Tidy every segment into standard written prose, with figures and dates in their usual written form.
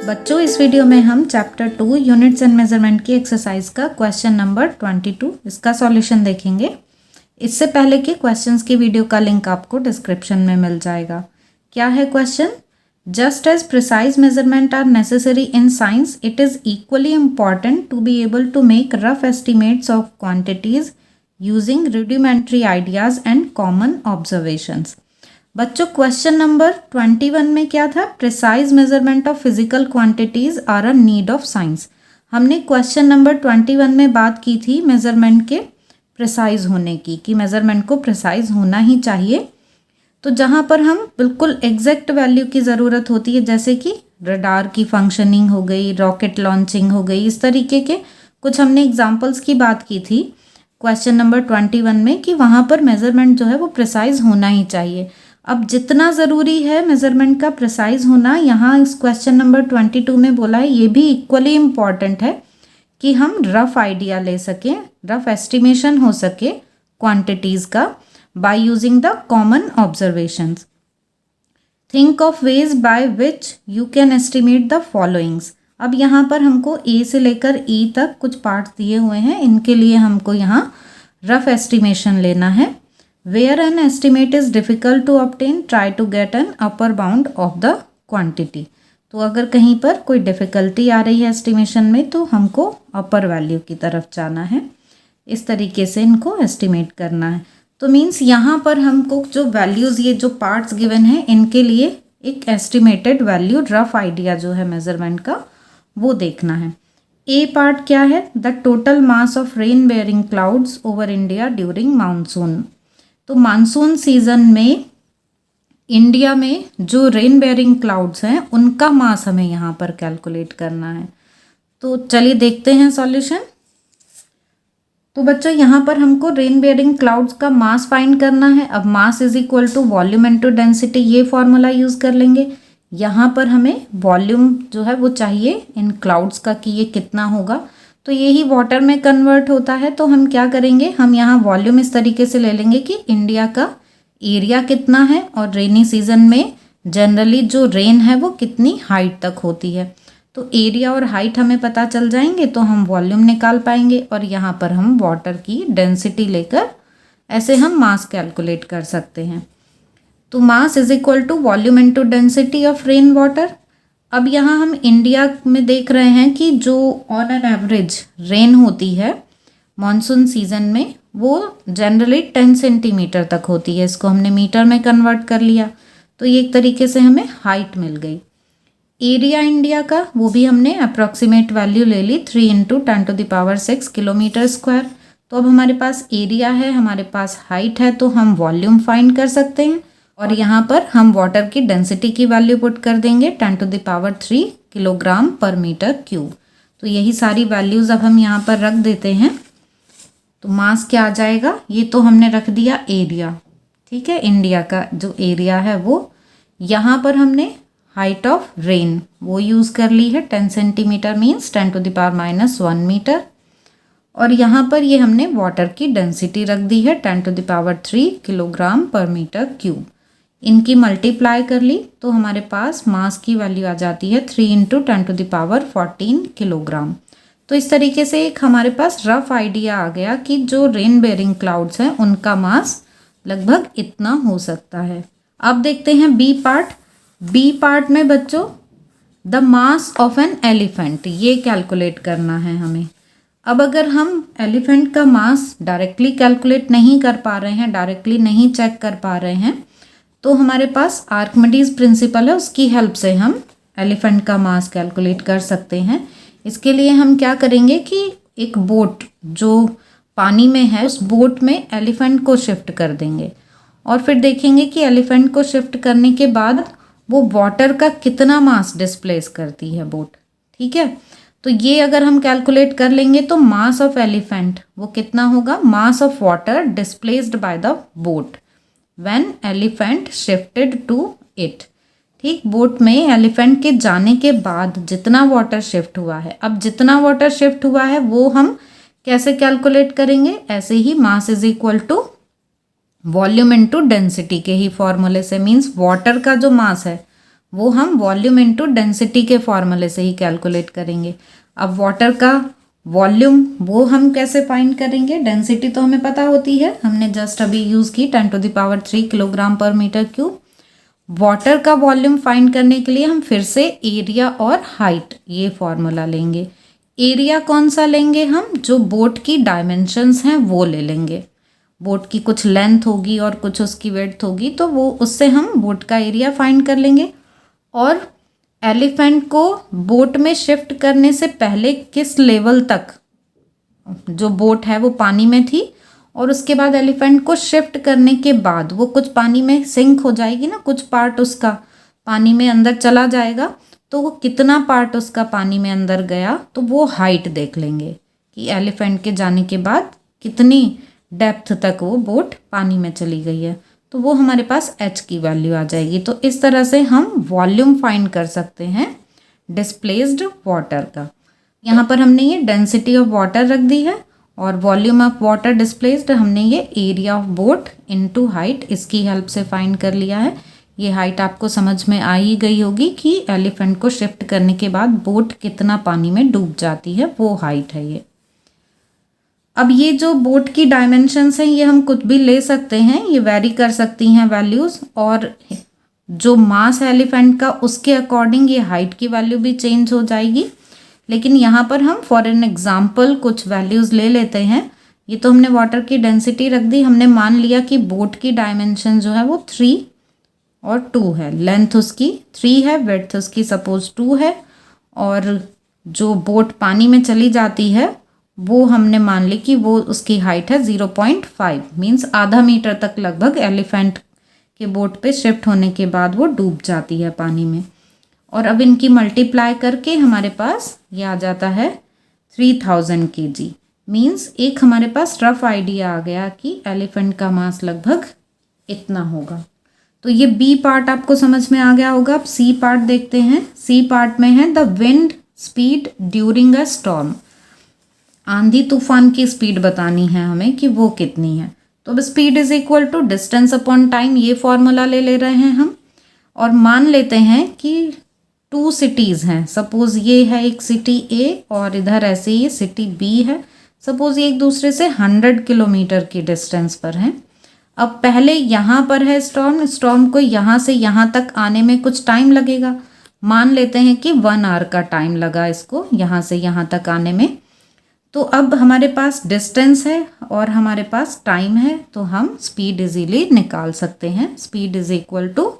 बच्चों इस वीडियो में हम चैप्टर 2 यूनिट्स एंड मेजरमेंट की एक्सरसाइज का क्वेश्चन नंबर 22 इसका सॉल्यूशन देखेंगे। इससे पहले के क्वेश्चंस की वीडियो का लिंक आपको डिस्क्रिप्शन में मिल जाएगा। क्या है question? Just as precise measurement are necessary in science it is equally important to be able to make rough estimates of quantities using rudimentary ideas and common observations. बच्चों question number 21 में क्या था? Precise measurement of physical quantities are a need of science. हमने question number 21 में बात की थी measurement के प्रिसाइज होने की, कि मेजरमेंट को प्रिसाइज होना ही चाहिए। तो जहाँ पर हम बिल्कुल एग्जैक्ट वैल्यू की ज़रूरत होती है, जैसे कि रडार की फंक्शनिंग हो गई, रॉकेट लॉन्चिंग हो गई, इस तरीके के कुछ हमने एग्जाम्पल्स की बात की थी क्वेश्चन नंबर 21 में, कि वहाँ पर मेजरमेंट जो है वो प्रिसाइज होना ही चाहिए। अब जितना ज़रूरी है मेज़रमेंट का प्रिसाइज होना, यहाँ इस क्वेश्चन नंबर 22 में बोला है, ये भी इक्वली इम्पॉर्टेंट है कि हम रफ़ आइडिया ले सकें, रफ़ एस्टिमेशन हो सके क्वांटिटीज़ का by using the common observations. Think of ways by which you can estimate the followings. अब यहाँ पर हमको ए से लेकर ई तक कुछ पार्ट्स दिए हुए हैं, इनके लिए हमको यहाँ रफ़ एस्टिमेशन लेना है। Where an estimate is difficult to obtain, try to get an upper bound of the quantity. तो अगर कहीं पर कोई डिफ़िकल्टी आ रही है एस्टिमेशन में, तो हमको अपर वैल्यू की तरफ जाना है। इस तरीके से इनको एस्टिमेट करना है। तो मीन्स यहाँ पर हमको जो वैल्यूज़, ये जो पार्ट्स गिवन हैं, इनके लिए एक एस्टिमेटेड वैल्यू, रफ आइडिया जो है मेज़रमेंट का, वो देखना है। ए पार्ट क्या है? The total mass of rain bearing clouds over India during monsoon. तो मानसून सीजन में इंडिया में जो रेन बेयरिंग क्लाउड्स हैं, उनका मास हमें यहाँ पर कैलकुलेट करना है। तो चलिए देखते हैं सॉल्यूशन। तो बच्चों यहाँ पर हमको रेन बेयरिंग क्लाउड्स का मास फाइंड करना है। अब mass is equal to volume into density, ये फॉर्मूला यूज़ कर लेंगे। यहाँ पर हमें वॉल्यूम जो है वो चाहिए इन क्लाउड्स का, कि ये कितना होगा। तो यही वाटर में कन्वर्ट होता है। तो हम क्या करेंगे, हम यहाँ वॉल्यूम इस तरीके से ले लेंगे कि इंडिया का एरिया कितना है और रेनी सीजन में जनरली जो रेन है वो कितनी हाइट तक होती है। तो एरिया और हाइट हमें पता चल जाएंगे तो हम वॉल्यूम निकाल पाएंगे, और यहाँ पर हम वाटर की डेंसिटी लेकर ऐसे हम मास कैलकुलेट कर सकते हैं। तो mass is equal to volume into density of rain water. अब यहाँ हम इंडिया में देख रहे हैं कि जो ऑन एन एवरेज रेन होती है मॉनसून सीजन में, वो जनरली 10 सेंटीमीटर तक होती है। इसको हमने मीटर में कन्वर्ट कर लिया, तो ये एक तरीके से हमें हाइट मिल गई। एरिया इंडिया का वो भी हमने अप्रॉक्सीमेट वैल्यू ले ली, 3 × 10⁻6 किलोमीटर स्क्वायर। तो अब हमारे पास एरिया है, हमारे पास हाइट है, तो हम वॉल्यूम फाइंड कर सकते हैं। और यहाँ पर हम वाटर की डेंसिटी की वैल्यू पुट कर देंगे 10⁻3 किलोग्राम पर मीटर क्यूब। तो यही सारी वैल्यूज़ अब हम यहाँ पर रख देते हैं। तो मास क्या आ जाएगा? ये तो हमने रख दिया एरिया, ठीक है, इंडिया का जो एरिया है वो। यहाँ पर हमने हाइट ऑफ रेन वो यूज़ कर ली है, 10 सेंटीमीटर मीन्स 10⁻⁻1 मीटर। और यहाँ पर ये हमने वाटर की डेंसिटी रख दी है 10⁻3 किलोग्राम पर मीटर क्यूब। इनकी मल्टीप्लाई कर ली तो हमारे पास मास की वैल्यू आ जाती है 3 × 10⁻14 किलोग्राम। तो इस तरीके से एक हमारे पास रफ आइडिया आ गया कि जो रेन बेयरिंग क्लाउड्स हैं उनका मास लगभग इतना हो सकता है। अब देखते हैं बी पार्ट। बी पार्ट में बच्चों the mass of an elephant, ये कैलकुलेट करना है हमें। अब अगर हम एलिफेंट का मास डायरेक्टली कैलकुलेट नहीं कर पा रहे हैं, डायरेक्टली नहीं चेक कर पा रहे हैं, तो हमारे पास आर्किमिडीज प्रिंसिपल है, उसकी हेल्प से हम एलिफेंट का मास कैलकुलेट कर सकते हैं। इसके लिए हम क्या करेंगे कि एक बोट जो पानी में है, उस बोट में एलिफेंट को शिफ्ट कर देंगे, और फिर देखेंगे कि एलिफेंट को शिफ्ट करने के बाद वो वाटर का कितना मास डिस्प्लेस करती है बोट, ठीक है। तो ये अगर हम कैलकुलेट कर लेंगे तो मास ऑफ एलिफेंट वो कितना होगा? Mass of water displaced by the boat when elephant shifted to it, ठीक। बोट में एलिफेंट के जाने के बाद जितना वाटर शिफ्ट हुआ है, अब जितना वाटर शिफ्ट हुआ है वो हम कैसे कैलकुलेट करेंगे? ऐसे ही mass is equal to volume into density के ही फॉर्मूले से। मीन्स वाटर का जो मास है वो हम वॉल्यूम इनटू डेंसिटी के फॉर्मूले से ही कैलकुलेट करेंगे। अब वाटर का वॉल्यूम वो हम कैसे फाइंड करेंगे, डेंसिटी तो हमें पता होती है, हमने जस्ट अभी यूज़ की 10⁻³ किलोग्राम पर मीटर क्यूब। वाटर का वॉल्यूम फाइंड करने के लिए हम फिर से एरिया और हाइट ये फॉर्मूला लेंगे। एरिया कौन सा लेंगे हम, जो बोट की डायमेंशंस हैं वो ले लेंगे। बोट की कुछ लेंथ होगी और कुछ उसकी विड्थ होगी, तो वो उससे हम बोट का एरिया फाइंड कर लेंगे। और एलिफेंट को बोट में शिफ्ट करने से पहले किस लेवल तक जो बोट है वो पानी में थी, और उसके बाद एलिफेंट को शिफ्ट करने के बाद वो कुछ पानी में सिंक हो जाएगी ना, कुछ पार्ट उसका पानी में अंदर चला जाएगा, तो वो कितना पार्ट उसका पानी में अंदर गया, तो वो हाइट देख लेंगे कि एलिफेंट के जाने के बाद कितनी डेप्थ तक वो बोट पानी में चली गई है, तो वो हमारे पास h की वैल्यू आ जाएगी। तो इस तरह से हम वॉल्यूम फाइंड कर सकते हैं डिस्प्लेस्ड वाटर का। यहाँ पर हमने ये डेंसिटी ऑफ वाटर रख दी है और वॉल्यूम ऑफ वाटर डिस्प्लेस्ड हमने ये area of boat into height इसकी हेल्प से फाइंड कर लिया है। ये हाइट आपको समझ में आ ही गई होगी कि एलिफेंट को शिफ्ट करने के बाद बोट कितना पानी में डूब जाती है, वो हाइट है ये। अब ये जो बोट की डायमेंशंस हैं ये हम कुछ भी ले सकते हैं, ये वेरी कर सकती हैं वैल्यूज़, और जो मास है एलिफेंट का उसके अकॉर्डिंग ये हाइट की वैल्यू भी चेंज हो जाएगी। लेकिन यहाँ पर हम फॉर एन एग्जाम्पल कुछ वैल्यूज़ ले लेते हैं। ये तो हमने वाटर की डेंसिटी रख दी, हमने मान लिया कि बोट की डायमेंशन जो है वो 3 और 2 है, लेंथ उसकी 3 है, विड्थ उसकी सपोज 2 है, और जो बोट पानी में चली जाती है वो हमने मान ली कि वो उसकी हाइट है 0.5, मीन्स आधा मीटर तक लगभग एलिफेंट के बोट पे शिफ्ट होने के बाद वो डूब जाती है पानी में। और अब इनकी मल्टीप्लाई करके हमारे पास ये आ जाता है 3000 kg, मीन्स एक हमारे पास रफ आइडिया आ गया कि एलिफेंट का मास लगभग इतना होगा। तो ये बी पार्ट आपको समझ में आ गया होगा। अब सी पार्ट देखते हैं। सी पार्ट में है the wind speed during a storm, आंधी तूफान की स्पीड बतानी है हमें कि वो कितनी है। तो अब speed is equal to distance upon time, ये फॉर्मूला ले रहे हैं हम, और मान लेते हैं कि 2 सिटीज़ हैं। सपोज ये है एक सिटी ए और इधर ऐसे ही सिटी बी है। सपोज ये एक दूसरे से 100 किलोमीटर की डिस्टेंस पर हैं। अब पहले यहाँ पर है स्टॉर्म को यहाँ से यहाँ तक आने में कुछ टाइम लगेगा। मान लेते हैं कि 1 आवर का टाइम लगा इसको यहाँ से यहाँ तक आने में। तो अब हमारे पास डिस्टेंस है और हमारे पास टाइम है, तो हम स्पीड इजीली निकाल सकते हैं। Speed is equal to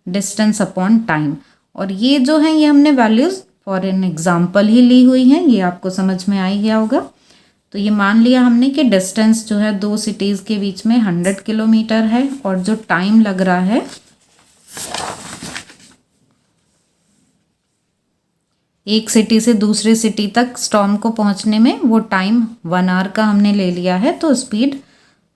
distance upon time, और ये जो है ये हमने वैल्यूज़ फॉर एन एग्जाम्पल ही ली हुई हैं, ये आपको समझ में आ ही गया होगा। तो ये मान लिया हमने कि डिस्टेंस जो है 2 सिटीज़ के बीच में 100 किलोमीटर है, और जो टाइम लग रहा है एक सिटी से दूसरे सिटी तक स्टॉर्म को पहुंचने में, वो टाइम 1 आवर का हमने ले लिया है। तो स्पीड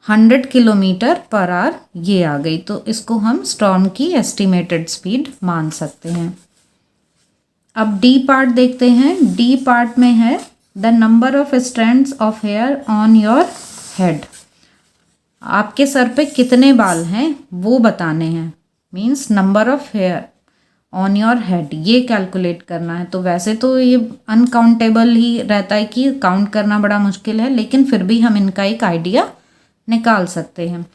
100 किलोमीटर पर आवर ये आ गई, तो इसको हम स्टॉर्म की एस्टिमेटेड स्पीड मान सकते हैं। अब डी पार्ट देखते हैं। डी पार्ट में है the number of strands of hair on your head, आपके सर पे कितने बाल हैं वो बताने हैं, means number of hair on your head ये कैलकुलेट करना है। तो वैसे तो ये अनकाउंटेबल ही रहता है कि काउंट करना बड़ा मुश्किल है, लेकिन फिर भी हम इनका एक आइडिया निकाल सकते हैं।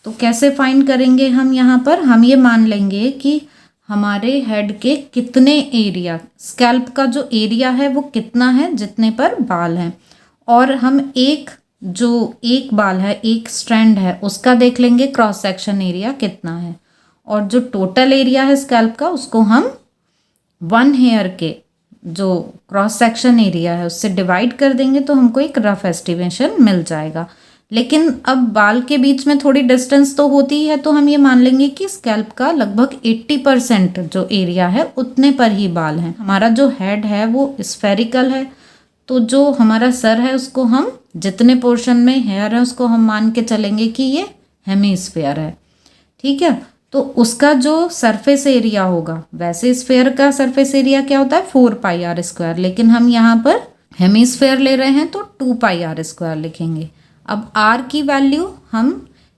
तो कैसे फाइंड करेंगे हम, यहाँ पर हम ये मान लेंगे कि हमारे हेड के कितने एरिया, स्कैल्प का जो एरिया है वो कितना है जितने पर बाल हैं, और हम जो एक बाल है, एक स्ट्रैंड है, उसका देख लेंगे क्रॉस सेक्शन एरिया कितना है, और जो टोटल एरिया है स्कैल्प का उसको हम 1 हेयर के जो क्रॉस सेक्शन एरिया है उससे डिवाइड कर देंगे, तो हमको एक रफ एस्टिमेशन मिल जाएगा। लेकिन अब बाल के बीच में थोड़ी डिस्टेंस तो होती है, तो हम ये मान लेंगे कि स्कैल्प का लगभग 80% जो एरिया है उतने पर ही बाल हैं। हमारा जो हेड है वो स्फेरिकल है, तो जो हमारा सर है उसको हम जितने पोर्शन में हेयर है उसको हम मान के चलेंगे कि ये हेमीस्फेयर है, ठीक है। तो उसका जो सरफेस एरिया होगा, वैसे स्फेयर का सरफेस एरिया क्या होता है 4πr², लेकिन हम यहाँ पर हेमीस्फेयर ले रहे हैं तो 2πr² लिखेंगे। अब r की वैल्यू हम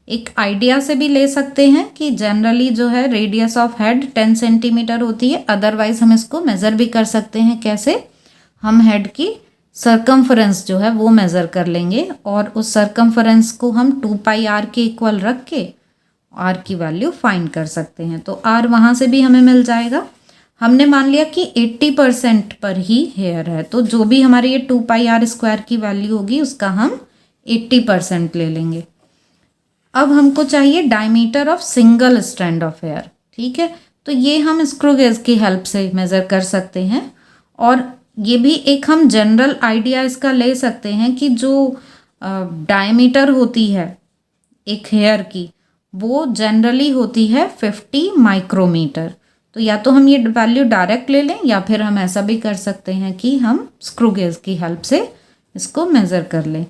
एक आइडिया से भी ले सकते हैं कि जनरली जो है रेडियस ऑफ हेड 10 सेंटीमीटर होती है, अदरवाइज हम इसको मेज़र भी कर सकते हैं। कैसे? हम हेड की सरकमफ्रेंस जो है वो मेज़र कर लेंगे और उस सरकमफ्रेंस को हम 2πr के इक्वल रख के r की वैल्यू फाइंड कर सकते हैं। तो r वहाँ से भी हमें मिल जाएगा। हमने मान लिया कि 80% पर ही हेयर है, तो जो भी हमारे ये 2πr² की वैल्यू होगी उसका हम 80% ले लेंगे। अब हमको चाहिए diameter of single strand of hair. ठीक है, तो ये हम स्क्रू गेज की हेल्प से मेज़र कर सकते हैं। और ये भी एक हम जनरल आइडिया इसका ले सकते हैं कि जो डायमीटर होती है एक हेयर की वो जनरली होती है 50 माइक्रोमीटर। तो या तो हम ये वैल्यू डायरेक्ट ले लें या फिर हम ऐसा भी कर सकते हैं कि हम स्क्रू गेज की हेल्प से इसको मेज़र कर लें।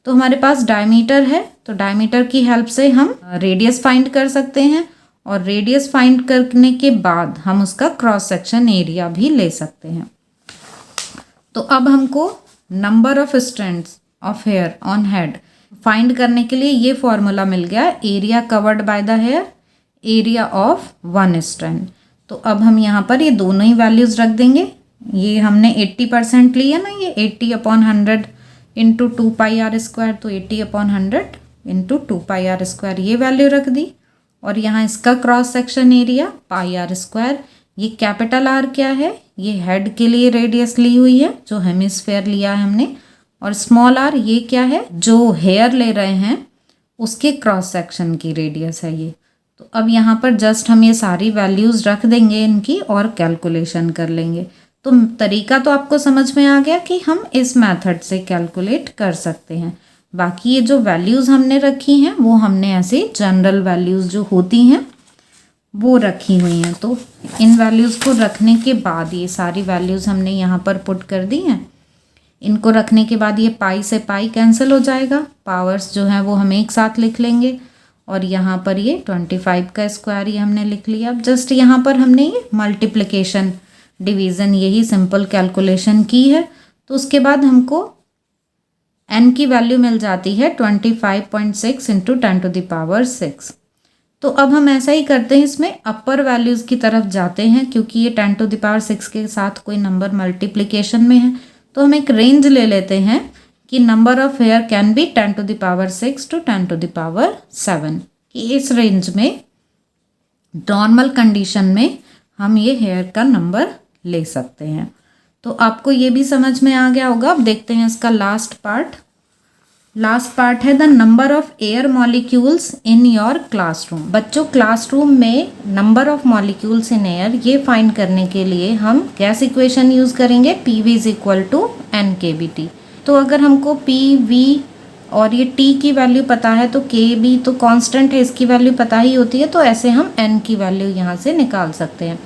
तो हमारे पास डायमीटर है, तो डायमीटर की हेल्प से हम रेडियस फाइंड कर सकते हैं और रेडियस फाइंड करने के बाद हम उसका क्रॉस सेक्शन एरिया भी ले सकते हैं। तो अब हमको number of strands of hair on head find करने के लिए ये फॉर्मूला मिल गया, area covered by the hair, area of 1 strand. तो अब हम यहाँ पर ये दोनों ही वैल्यूज़ रख देंगे। ये हमने 80% लिया ना, ये 80/100 इंटू 2πr², तो 80/100 इंटू 2πr², ये वैल्यू रख दी। और यहाँ इसका क्रॉस सेक्शन एरिया πr²। ये कैपिटल R क्या है? ये हेड के लिए रेडियस ली हुई है, जो हेमिस्फेयर लिया है हमने। और स्मॉल r ये क्या है? जो हेयर ले रहे हैं उसके क्रॉस सेक्शन की रेडियस है ये। तो अब यहाँ पर जस्ट हम ये सारी वैल्यूज़ रख देंगे इनकी और कैलकुलेशन कर लेंगे। तो तरीका तो आपको समझ में आ गया कि हम इस मेथड से कैलकुलेट कर सकते हैं। बाकी ये जो वैल्यूज़ हमने रखी हैं वो हमने ऐसे जनरल वैल्यूज़ जो होती हैं वो रखी हुई हैं। तो इन वैल्यूज़ को रखने के बाद ये सारी वैल्यूज़ हमने यहाँ पर पुट कर दी हैं। इनको रखने के बाद ये पाई से पाई कैंसिल हो जाएगा, पावर्स जो हैं वो हम एक साथ लिख लेंगे। और यहाँ पर ये 25 का स्क्वायर ये हमने लिख लिया। अब जस्ट यहाँ पर हमने ये मल्टीप्लिकेशन डिवीज़न यही सिंपल कैलकुलेशन की है। तो उसके बाद हमको n की वैल्यू मिल जाती है 25.6 इंटू 10⁻⁶। तो अब हम ऐसा ही करते हैं, इसमें अपर वैल्यूज़ की तरफ जाते हैं क्योंकि ये 10⁻⁶ के साथ कोई नंबर मल्टीप्लिकेशन में है। तो हम एक रेंज ले लेते हैं कि number of hair can be 10⁻⁶ to 10⁻�7, कि इस रेंज में नॉर्मल कंडीशन में हम ये हेयर का नंबर ले सकते हैं। तो आपको ये भी समझ में आ गया होगा। अब देखते हैं इसका लास्ट पार्ट है the number of air molecules in your classroom. बच्चों, क्लासरूम में number of molecules in air ये फाइंड करने के लिए हम गैस इक्वेशन यूज़ करेंगे, PV = NkBT। तो अगर हमको PV और ये T की वैल्यू पता है तो KB तो कांस्टेंट है, इसकी वैल्यू पता ही होती है, तो ऐसे हम N की वैल्यू यहाँ से निकाल सकते हैं।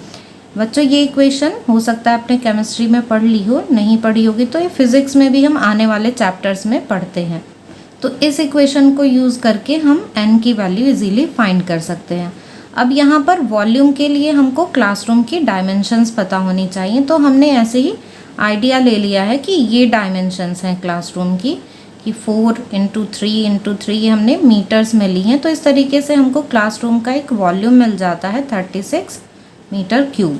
बच्चों, ये इक्वेशन हो सकता है आपने केमिस्ट्री में पढ़ ली हो, नहीं पढ़ी होगी तो ये फिज़िक्स में भी हम आने वाले चैप्टर्स में पढ़ते हैं। तो इस इक्वेशन को यूज़ करके हम N की वैल्यू इजीली फाइंड कर सकते हैं। अब यहाँ पर वॉल्यूम के लिए हमको क्लासरूम की डायमेंशंस पता होनी चाहिए, तो हमने ऐसे ही आइडिया ले लिया है कि ये डायमेंशंस हैं क्लासरूम की, कि 4×3×3 हमने मीटर्स में ली हैं। तो इस तरीके से हमको क्लासरूम का एक वॉल्यूम मिल जाता है 36 मीटर क्यूब।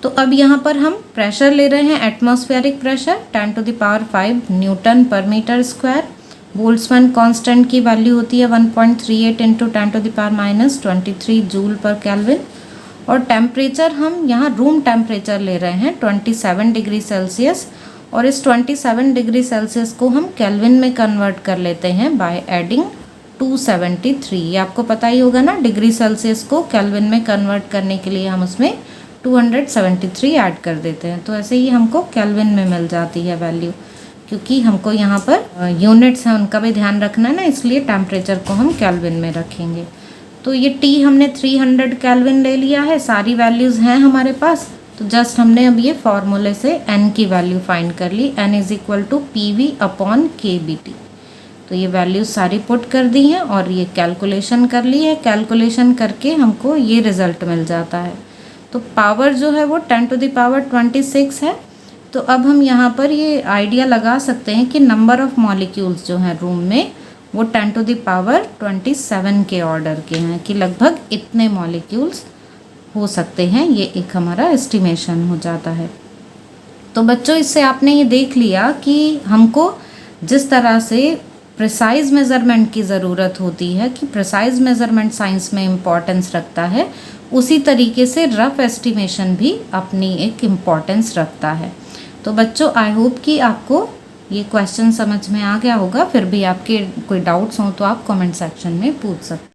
तो अब यहाँ पर हम प्रेशर ले रहे हैं, एटमॉस्फेरिक प्रेशर 10⁵ न्यूटन पर मीटर स्क्वायर। बोल्ट्जमैन कांस्टेंट की वैल्यू होती है 1.38 इंटू 10⁻⁻23 जूल पर केल्विन। और टेम्परेचर हम यहाँ रूम टेम्परेचर ले रहे हैं 27 डिग्री सेल्सियस, और इस 27 डिग्री सेल्सियस को हम केल्विन में कन्वर्ट कर लेते हैं बाय एडिंग 273। ये आपको पता ही होगा ना, डिग्री सेल्सियस को केल्विन में कन्वर्ट करने के लिए हम उसमें 273 ऐड कर देते हैं। तो ऐसे ही हमको केल्विन में मिल जाती है वैल्यू, क्योंकि हमको यहाँ पर यूनिट्स हैं उनका भी ध्यान रखना है ना, इसलिए टेम्परेचर को हम केल्विन में रखेंगे। तो ये T हमने 300 केल्विन ले लिया है, सारी वैल्यूज़ हैं हमारे पास। तो जस्ट हमने अब ये फॉर्मूले से N की वैल्यू फाइंड कर ली, N = PV/kBT। तो ये वैल्यूज़ सारी पुट कर दी हैं और ये कैलकुलेशन कर ली है। कैलकुलेशन करके हमको ये रिज़ल्ट मिल जाता है। तो पावर जो है वो 10⁻26 है। तो अब हम यहाँ पर ये आइडिया लगा सकते हैं कि नंबर ऑफ़ मॉलिक्यूल्स जो हैं रूम में वो 10⁻27 के ऑर्डर के हैं कि लगभग इतने मॉलिक्यूल्स हो सकते हैं। ये एक हमारा एस्टिमेशन हो जाता है। तो बच्चों इससे आपने ये देख लिया कि हमको जिस तरह से प्रिसाइज मेज़रमेंट की ज़रूरत होती है कि प्रिसाइज मेज़रमेंट साइंस में इम्पॉर्टेंस रखता है, उसी तरीके से रफ एस्टिमेशन भी अपनी एक इम्पॉर्टेंस रखता है। तो बच्चों आई होप कि आपको ये क्वेश्चन समझ में आ गया होगा। फिर भी आपके कोई डाउट्स हों तो आप कमेंट सेक्शन में पूछ सकते हैं।